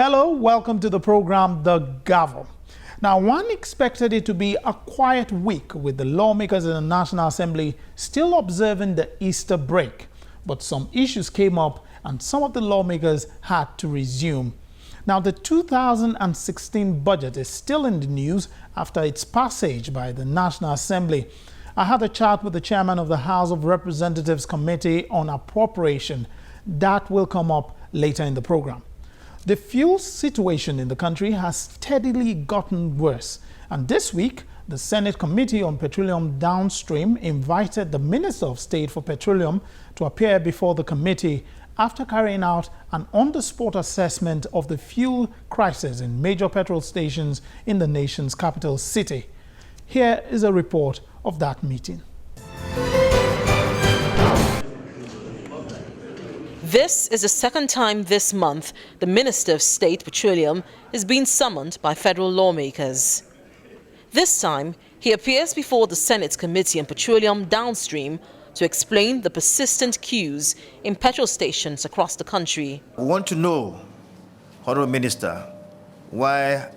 Hello, welcome to the program, The Gavel. Now, one expected it to be a quiet week with the lawmakers in the National Assembly still observing the Easter break. But some issues came up and some of the lawmakers had to resume. Now, the 2016 budget is still in the news after its passage by the National Assembly. I had a chat with the chairman of the House of Representatives Committee on Appropriation. That will come up later in the program. The fuel situation in the country has steadily gotten worse. And this week, the Senate Committee on Petroleum Downstream invited the Minister of State for Petroleum to appear before the committee after carrying out an on-the-spot assessment of the fuel crisis in major petrol stations in the nation's capital city. Here is a report of that meeting. This is the second time this month the Minister of State Petroleum is being summoned by federal lawmakers. This time, he appears before the Senate Committee on Petroleum Downstream to explain the persistent queues in petrol stations across the country. We want to know, Honourable Minister, why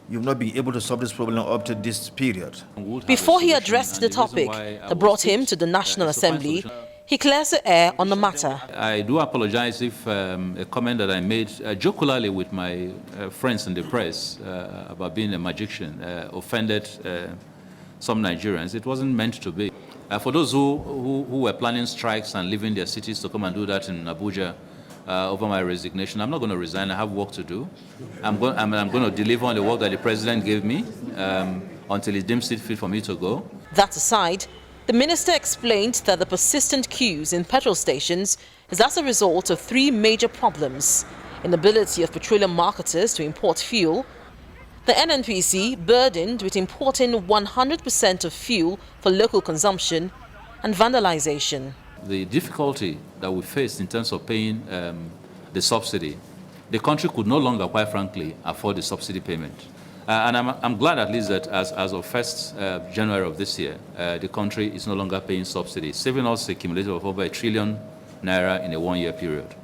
you've not been able to solve this problem up to this period. Before he addressed the topic that brought him to the National Assembly, he clears the air on the matter. I do apologize if a comment that I made jocularly with my friends in the press about being a magician offended some Nigerians. It wasn't meant to be. For those who were planning strikes and leaving their cities to come and do that in Abuja over my resignation, I'm not going to resign. I have work to do. I'm going to deliver on the work that the president gave me until he deems it fit for me to go. That aside, the minister explained that the persistent queues in petrol stations is as a result of three major problems: inability of petroleum marketers to import fuel, the NNPC burdened with importing 100% of fuel for local consumption, and vandalization. The difficulty that we faced in terms of paying the subsidy, the country could no longer, quite frankly, afford the subsidy payment. And I'm glad at least that as of 1st January of this year, the country is no longer paying subsidies, saving us a cumulative of over ₦1 trillion in a one-year period.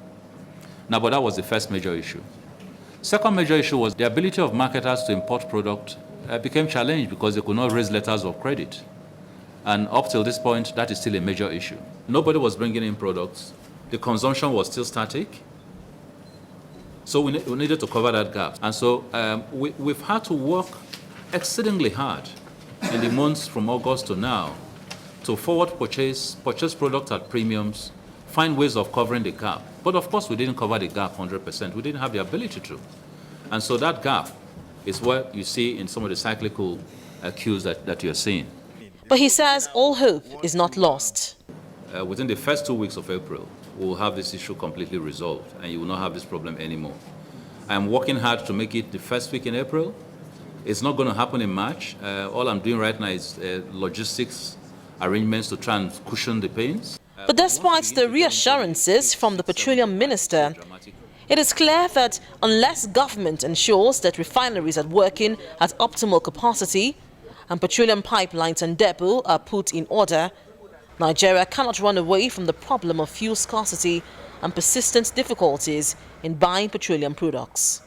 Now, but that was the first major issue. Second major issue was the ability of marketers to import product became challenged because they could not raise letters of credit. And up till this point, that is still a major issue. Nobody was bringing in products. The consumption was still static. So we needed to cover that gap. And so we've had to work exceedingly hard in the months from August to now to forward purchase products at premiums, find ways of covering the gap. But of course, we didn't cover the gap 100%. We didn't have the ability to. And so that gap is what you see in some of the cyclical queues that you're seeing. But he says all hope is not lost. Within the first 2 weeks of April, we'll have this issue completely resolved, and you will not have this problem anymore. I'm working hard to make it the first week in April. It's not going to happen in March. All I'm doing right now is logistics arrangements to try and cushion the pains. But despite the reassurances from the petroleum minister, it is clear that unless government ensures that refineries are working at optimal capacity and petroleum pipelines and depot are put in order, Nigeria cannot run away from the problem of fuel scarcity and persistent difficulties in buying petroleum products.